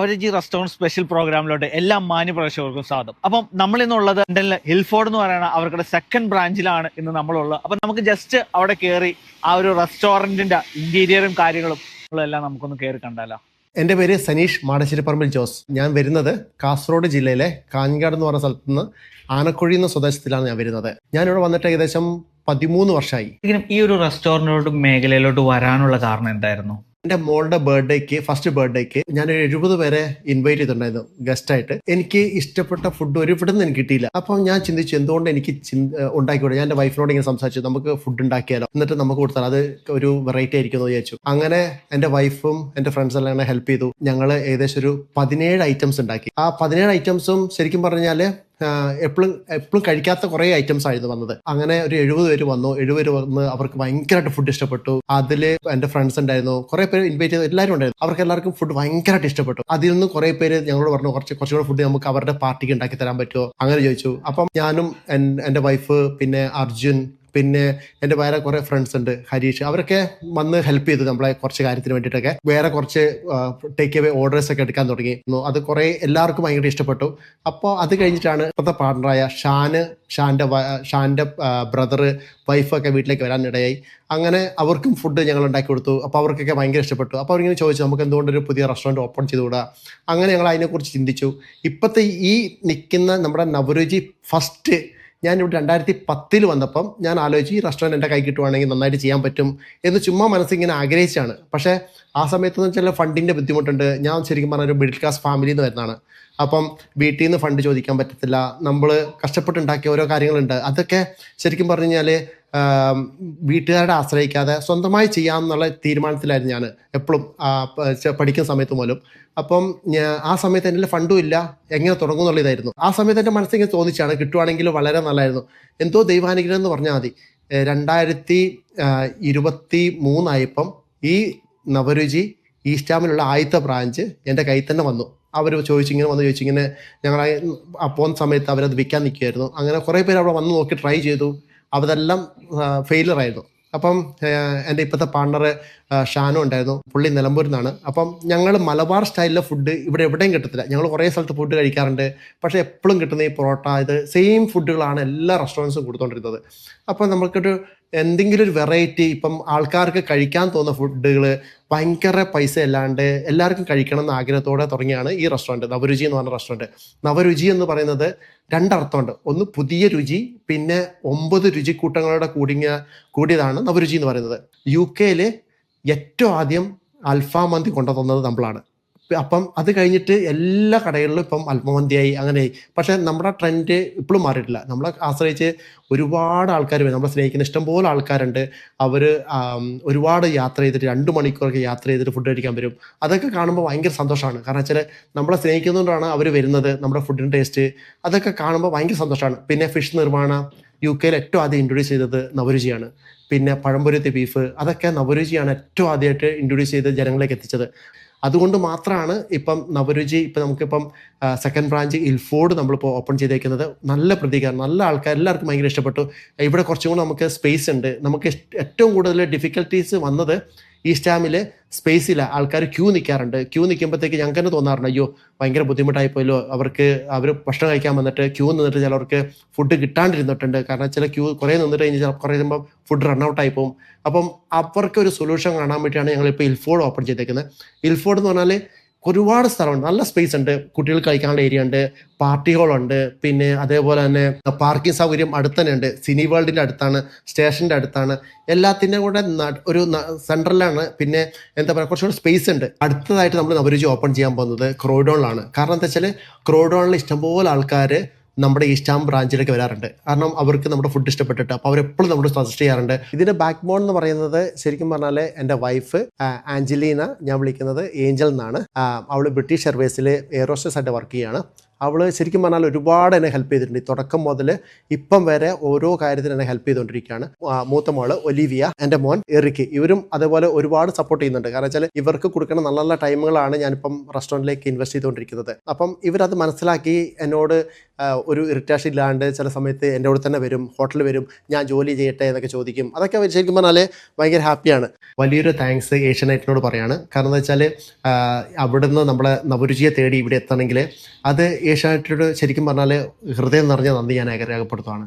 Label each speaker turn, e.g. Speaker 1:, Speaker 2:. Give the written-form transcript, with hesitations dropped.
Speaker 1: അവര് restaurant special പ്രോഗ്രാമിലോട്ട് എല്ലാ മാന്യ പ്രേക്ഷകർക്കും സ്വാഗതം. അപ്പം നമ്മൾ ഇന്നുള്ളത് ഹിൽഫോർഡ് എന്ന് പറയുന്ന അവരുടെ സെക്കൻഡ് ബ്രാഞ്ചിലാണ് ഇന്ന് നമ്മളുള്ളത്. അപ്പം നമുക്ക് ജസ്റ്റ് അവിടെ കയറി ആ ഒരു റെസ്റ്റോറന്റിന്റെ ഇന്റീരിയറും കാര്യങ്ങളും എല്ലാം നമുക്കൊന്ന് കയറി കണ്ടാലോ.
Speaker 2: എൻ്റെ പേര് സനീഷ് മാടശ്ശേരിപ്പറമ്പിൽ ജോസ്. ഞാൻ വരുന്നത് കാസർഗോഡ് ജില്ലയിലെ കാഞ്ഞങ്ങാട് എന്ന് പറഞ്ഞ സ്ഥലത്ത് നിന്ന് ആനക്കുഴി എന്ന സ്വദേശത്തിലാണ് ഞാൻ വരുന്നത്. ഞാനിവിടെ വന്നിട്ട് ഏകദേശം 13 വർഷമായി.
Speaker 1: ഈ ഒരു റെസ്റ്റോറന്റിലോട്ട് മേഖലയിലോട്ട് വരാനുള്ള കാരണം എന്തായിരുന്നു?
Speaker 2: എൻ്റെ മോളുടെ ഫസ്റ്റ് ബർത്ത്ഡേക്ക് ഞാൻ 70 പേരെ ഇൻവൈറ്റ് ചെയ്തിട്ടുണ്ടായിരുന്നു ഗസ്റ്റായിട്ട്. എനിക്ക് ഇഷ്ടപ്പെട്ട ഫുഡ് ഒരിടത്തുനിന്ന് എനിക്ക് കിട്ടിയില്ല. അപ്പം ഞാൻ ചിന്തിച്ചു എന്തുകൊണ്ട് എനിക്ക് ഉണ്ടാക്കിക്കൂടെ. ഞാൻ എൻ്റെ വൈഫിനോട് ഇങ്ങനെ സംസാരിച്ചു, നമുക്ക് ഫുഡ് ഉണ്ടാക്കിയാലോ, എന്നിട്ട് നമുക്ക് കൊടുത്താൽ അത് ഒരു വെറൈറ്റി ആയിരിക്കും എന്ന് വിചാരിച്ചു. അങ്ങനെ എൻ്റെ വൈഫും എൻ്റെ ഫ്രണ്ട്സ് എല്ലാം എന്നെ ഹെൽപ്പ് ചെയ്തു. ഞങ്ങൾ ഏകദേശം ഒരു 17 ഐറ്റംസ് ഉണ്ടാക്കി. ആ 17 ഐറ്റംസും ശരിക്കും പറഞ്ഞാൽ എപ്പോഴും കഴിക്കാത്ത കുറേ ഐറ്റംസ് ആയിരുന്നു വന്നത്. അങ്ങനെ ഒരു 70 പേര് വന്നു. 70 പേര് വന്ന് അവർക്ക് ഭയങ്കരമായിട്ട് ഫുഡ് ഇഷ്ടപ്പെട്ടു. അതിൽ എൻ്റെ ഫ്രണ്ട്സ് ഉണ്ടായിരുന്നു, കുറെ പേര് ഇൻവൈറ്റ് ചെയ്ത് എല്ലാവരും ഉണ്ടായിരുന്നു. അവർക്ക് എല്ലാവർക്കും ഫുഡ് ഭയങ്കരമായിട്ട് ഇഷ്ടപ്പെട്ടു. അതിൽ നിന്ന് കുറെ പേര് ഞങ്ങളോട് പറഞ്ഞു കുറച്ചുകൂടെ ഫുഡ് നമുക്ക് അവരുടെ പാർട്ടിക്ക് ഉണ്ടാക്കി തരാൻ പറ്റുമോ, അങ്ങനെ ചോദിച്ചു. അപ്പം ഞാനും എൻ്റെ വൈഫ് പിന്നെ അർജുൻ പിന്നെ എൻ്റെ വേറെ കുറെ ഫ്രണ്ട്സ് ഉണ്ട്, ഹരീഷ്, അവരൊക്കെ വന്ന് ഹെൽപ്പ് ചെയ്തു നമ്മളെ കുറച്ച് കാര്യത്തിന് വേണ്ടിയിട്ടൊക്കെ. വേറെ കുറച്ച് ടേക്ക് അവേ ഓർഡേഴ്സ് ഒക്കെ എടുക്കാൻ തുടങ്ങി. അത് കുറെ എല്ലാവർക്കും ഭയങ്കര ഇഷ്ടപ്പെട്ടു. അപ്പോൾ അത് കഴിഞ്ഞിട്ടാണ് ഇപ്പോഴത്തെ പാർട്ണറായ ഷാൻ്റെ ബ്രദറ് വൈഫൊക്കെ വീട്ടിലേക്ക് വരാനിടയായി. അങ്ങനെ അവർക്കും ഫുഡ് ഞങ്ങൾ ഉണ്ടാക്കി കൊടുത്തു. അപ്പോൾ അവർക്കൊക്കെ ഭയങ്കര ഇഷ്ടപ്പെട്ടു. അപ്പോൾ അവരിങ്ങനെ ചോദിച്ചു നമുക്ക് എന്തുകൊണ്ടൊരു പുതിയ റെസ്റ്റോറൻറ്റ് ഓപ്പൺ ചെയ്തുകൂടാ. അങ്ങനെ ഞങ്ങൾ അതിനെക്കുറിച്ച് ചിന്തിച്ചു. ഇപ്പോഴത്തെ ഈ നിൽക്കുന്ന നമ്മുടെ നവരുചി ഫസ്റ്റ് ഞാനിവിടെ 2010 വന്നപ്പം ഞാൻ ആലോചിച്ചു ഈ റെസ്റ്റോറൻറ്റ് എൻ്റെ കൈ കിട്ടുവാണെങ്കിൽ നന്നായിട്ട് ചെയ്യാൻ പറ്റും എന്ന് ചുമ്മാ മനസ്സിങ്ങനെ ആഗ്രഹിച്ചാണ്. പക്ഷേ ആ സമയത്തെന്ന് വെച്ചാൽ ഫണ്ടിൻ്റെ ബുദ്ധിമുട്ടുണ്ട്. ഞാൻ ശരിക്കും പറഞ്ഞ ഒരു മിഡിൽ ക്ലാസ് ഫാമിലിയിൽ നിന്ന് വരുന്നതാണ്. അപ്പം വീട്ടിൽ നിന്ന് ഫണ്ട് ചോദിക്കാൻ പറ്റത്തില്ല. നമ്മൾ കഷ്ടപ്പെട്ടുണ്ടാക്കിയ ഓരോ കാര്യങ്ങളുണ്ട്. അതൊക്കെ ശരിക്കും പറഞ്ഞു കഴിഞ്ഞാൽ വീട്ടുകാരുടെ ആശ്രയിക്കാതെ സ്വന്തമായി ചെയ്യാമെന്നുള്ള തീരുമാനത്തിലായിരുന്നു ഞാൻ എപ്പോഴും പഠിക്കുന്ന സമയത്ത് പോലും. അപ്പം ആ സമയത്ത് എൻ്റെ ഫണ്ടും ഇല്ല, എങ്ങനെ തുടങ്ങും എന്നുള്ളതായിരുന്നു. ആ സമയത്ത് എൻ്റെ മനസ്സിങ്ങനെ തോന്നിച്ചാണ് കിട്ടുവാണെങ്കിൽ വളരെ നല്ലതായിരുന്നു. എന്തോ ദൈവാനുഗ്രഹം എന്ന് പറഞ്ഞാൽ മതി. 2023 ആയപ്പം ഈ നവരുചി ഈസ്റ്റാമിലുള്ള ആദ്യത്തെ ബ്രാഞ്ച് എൻ്റെ കയ്യിൽ തന്നെ വന്നു. അവർ ചോദിച്ചിങ്ങനെ ഞങ്ങൾ പോകുന്ന സമയത്ത് അവരത് വിൽക്കാൻ നിൽക്കുമായിരുന്നു. അങ്ങനെ കുറേ പേര് അവിടെ വന്ന് നോക്കി ട്രൈ ചെയ്തു. അതെല്ലാം ഫെയിലർ ആയിരുന്നു. അപ്പം എൻ്റെ ഇപ്പോഴത്തെ പാർട്ണർ ഷാനു ഉണ്ടായിരുന്നു, പുള്ളി നിലമ്പൂരിൽ നിന്നാണ്. അപ്പം ഞങ്ങൾ മലബാർ സ്റ്റൈലിലെ ഫുഡ് ഇവിടെ എവിടെയും കിട്ടത്തില്ല. ഞങ്ങൾ കുറേ സ്ഥലത്ത് ഫുഡ് കഴിക്കാറുണ്ട്, പക്ഷേ എപ്പോഴും കിട്ടുന്ന ഈ പൊറോട്ട ഇത് സെയിം ഫുഡുകളാണ് എല്ലാ റെസ്റ്റോറൻറ്റ്സും കൊടുത്തുകൊണ്ടിരുന്നത്. അപ്പം നമുക്കൊരു എന്തെങ്കിലും ഒരു വെറൈറ്റി, ഇപ്പം ആൾക്കാർക്ക് കഴിക്കാൻ തോന്നുന്ന ഫുഡുകൾ ഭയങ്കര പൈസ അല്ലാണ്ട് എല്ലാവർക്കും കഴിക്കണം എന്ന ആഗ്രഹത്തോടെ തുടങ്ങിയാണ് ഈ റെസ്റ്റോറൻറ്റ് നവരുചി എന്ന് പറഞ്ഞ റെസ്റ്റോറൻറ്റ്. നവരുചി എന്ന് പറയുന്നത് രണ്ടർത്ഥമുണ്ട്. ഒന്ന് പുതിയ രുചി, പിന്നെ 9 രുചിക്കൂട്ടങ്ങളുടെ കൂടിയതാണ് നവരുചി എന്ന് പറയുന്നത്. UK ഏറ്റവും ആദ്യം അൽഫാം മന്തി കൊണ്ടുതന്നത് നമ്മളാണ്. അപ്പം അത് കഴിഞ്ഞിട്ട് എല്ലാ കടകളിലും ഇപ്പം അൽഫമന്തിയായി അങ്ങനെയായി. പക്ഷേ നമ്മുടെ ട്രെൻഡ് ഇപ്പോഴും മാറിയിട്ടില്ല. നമ്മളെ ആശ്രയിച്ച് ഒരുപാട് ആൾക്കാർ വരും, നമ്മളെ സ്നേഹിക്കുന്ന ഇഷ്ടംപോലെ ആൾക്കാരുണ്ട്. അവർ ഒരുപാട് യാത്ര ചെയ്തിട്ട് 2 മണിക്കൂറൊക്കെ യാത്ര ചെയ്തിട്ട് ഫുഡ് കഴിക്കാൻ വരും. അതൊക്കെ കാണുമ്പോൾ ഭയങ്കര സന്തോഷമാണ്. കാരണം വെച്ചാൽ നമ്മളെ സ്നേഹിക്കുന്നതുകൊണ്ടാണ് അവർ വരുന്നത്. നമ്മുടെ ഫുഡിൻ്റെ ടേസ്റ്റ് അതൊക്കെ കാണുമ്പോൾ ഭയങ്കര സന്തോഷമാണ്. പിന്നെ ഫിഷ് നിർമ്മാണം UK ഏറ്റവും ആദ്യം ഇൻട്രൊഡ്യൂസ് ചെയ്തത് നവരുചിയാണ്. പിന്നെ പഴംപൊരുത്തി ബീഫ് അതൊക്കെ നവരുചിയാണ് ഏറ്റവും ആദ്യമായിട്ട് ഇൻട്രൊഡ്യൂസ് ചെയ്ത് ജനങ്ങളിലേക്ക് എത്തിച്ചത്. അതുകൊണ്ട് മാത്രമാണ് ഇപ്പം നവരുചി നമുക്കിപ്പം സെക്കൻഡ് ബ്രാഞ്ച് ഹിൽഫോർഡ് നമ്മളിപ്പോൾ ഓപ്പൺ ചെയ്തേക്കുന്നത്. നല്ല പ്രതികരണം, നല്ല ആൾക്കാർ, എല്ലാവർക്കും ഭയങ്കര ഇഷ്ടപ്പെട്ടു. ഇവിടെ കുറച്ചും കൂടെ നമുക്ക് സ്പേസ് ഉണ്ട്. നമുക്ക് ഏറ്റവും കൂടുതൽ ഡിഫിക്കൽട്ടീസ് വന്നത് ഈസ്റ്റാമിൽ സ്പേസില്ല. ആൾക്കാർ ക്യൂ നിൽക്കാറുണ്ട്. ക്യൂ നിൽക്കുമ്പോഴത്തേക്ക് ഞങ്ങൾക്ക് തന്നെ തോന്നാറുണ്ട് അയ്യോ ഭയങ്കര ബുദ്ധിമുട്ടായി പോയല്ലോ. അവർ ഭക്ഷണം കഴിക്കാൻ വന്നിട്ട് ക്യൂ നിന്നിട്ട് ചിലവർക്ക് ഫുഡ് കിട്ടാണ്ടിരുന്നിട്ടുണ്ട്. കാരണം ചില ക്യൂ കുറേ നിന്നിട്ട് കഴിഞ്ഞാൽ കുറേ കഴിയുമ്പോൾ ഫുഡ് റണ്ണൗട്ടായി പോകും. അപ്പം അവർക്ക് ഒരു സൊല്യൂഷൻ കാണാൻ വേണ്ടിയാണ് ഞങ്ങളിപ്പോൾ ഹിൽഫോർഡ് ഓപ്പൺ ചെയ്തേക്കുന്നത്. ഹിൽഫോർഡ് എന്ന് പറഞ്ഞാൽ ഒരുപാട് സ്ഥലമുണ്ട്, നല്ല സ്പേസ് ഉണ്ട്, കുട്ടികൾക്ക് കളിക്കാനുള്ള ഏരിയ ഉണ്ട്, പാർട്ടി ഹോളുണ്ട്, പിന്നെ അതേപോലെ തന്നെ പാർക്കിംഗ് സൗകര്യം അടുത്ത് തന്നെ ഉണ്ട്. സിനി വേൾഡിൻ്റെ അടുത്താണ്, സ്റ്റേഷൻ്റെ അടുത്താണ്, എല്ലാത്തിൻ്റെ കൂടെ ഒരു സെൻട്രലാണ്. പിന്നെ എന്താ പറയുക കുറച്ചുകൂടെ സ്പേസ് ഉണ്ട്. അടുത്തതായിട്ട് നമ്മൾ നവരുചി ഓപ്പൺ ചെയ്യാൻ പോകുന്നത് ക്രോഡോണിലാണ്. കാരണം എന്താ വെച്ചാൽ ക്രോഡോണിൽ ഇഷ്ടംപോലെ ആൾക്കാർ നമ്മുടെ ഈസ്റ്റാം ബ്രാഞ്ചിലേക്ക് വരാറുണ്ട്. കാരണം അവർക്ക് നമ്മുടെ ഫുഡ് ഇഷ്ടപ്പെട്ടിട്ട് അപ്പോൾ അവരെപ്പോഴും നമ്മൾ സജസ്റ്റ് ചെയ്യാറുണ്ട്. ഇതിൻ്റെ ബാക്ക് ബോൺ എന്ന് പറയുന്നത് ശരിക്കും പറഞ്ഞാൽ എൻ്റെ വൈഫ് ആഞ്ചലീന, ഞാൻ വിളിക്കുന്നത് ഏഞ്ചൽ എന്നാണ്. അവൾ ബ്രിട്ടീഷ് എയർവേസിൽ എയർ ഹോസ്റ്റസ് ആയിട്ട് വർക്ക് ചെയ്യുകയാണ്. അവൾ ശരിക്കും പറഞ്ഞാൽ ഒരുപാട് എന്നെ ഹെൽപ്പ് ചെയ്തിട്ടുണ്ട്. തുടക്കം മുതൽ ഇപ്പം വരെ ഓരോ കാര്യത്തിന് എന്നെ ഹെൽപ്പ് ചെയ്തുകൊണ്ടിരിക്കുകയാണ്. മൂത്ത മോള് ഒലിവിയ, എൻ്റെ മോൻ എറിക്ക്, ഇവരും അതേപോലെ ഒരുപാട് സപ്പോർട്ട് ചെയ്യുന്നുണ്ട്. കാരണം വെച്ചാൽ ഇവർക്ക് കൊടുക്കുന്ന നല്ല നല്ല ടൈമുകളാണ് ഞാനിപ്പം റെസ്റ്റോറൻറ്റിലേക്ക് ഇൻവെസ്റ്റ് ചെയ്തുകൊണ്ടിരിക്കുന്നത്. അപ്പം ഇവരത് മനസ്സിലാക്കി എന്നോട് ഒരു ഇറിറ്റേഷൻ ഇല്ലാണ്ട് ചില സമയത്ത് എൻ്റെ കൂടെ തന്നെ വരും, ഹോട്ടലിൽ വരും, ഞാൻ ജോലി ചെയ്യട്ടെ എന്നൊക്കെ ചോദിക്കും. അതൊക്കെ ശരിക്കും പറഞ്ഞാൽ ഭയങ്കര ഹാപ്പിയാണ്. വലിയൊരു താങ്ക്സ് ഏഷ്യാനെറ്റിനോട് പറയാണ്. കാരണം എന്താ വെച്ചാൽ അവിടുന്ന് നമ്മളെ നവരുചിയെ തേടി ഇവിടെ എത്തണമെങ്കിൽ അത് ഏഷ്യാനെറ്റിനോട് ശരിക്കും പറഞ്ഞാൽ ഹൃദയം നിറഞ്ഞ നന്ദി ഞാൻ രേഖപ്പെടുത്തുകയാണ്.